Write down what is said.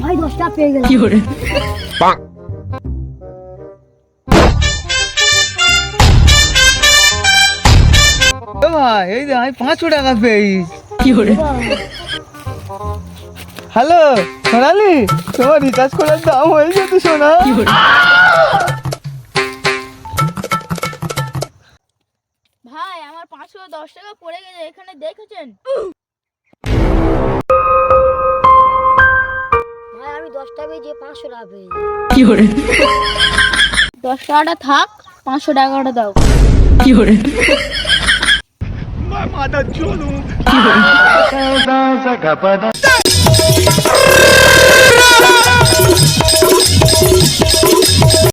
ভাই 10 টাকা পেয়ে গেলাম। কি করে ভাই এই যে আমি 500 টাকা পেয়েছি। কি করে হ্যালো সোনালি, তোমার রিচার্জ করার দাম হয়েছে তো সোনা? কি করে ভাই আমার 510 টাকা পড়ে গেছে, এখানে দেখেছেন? ভাই আমি 10 টাকা দিয়ে 500 টাকা পেয়েছি। কি করে 10 টাকাটা থাক, 500 টাকাটা দাও। কি করে মাথা চলু কি করে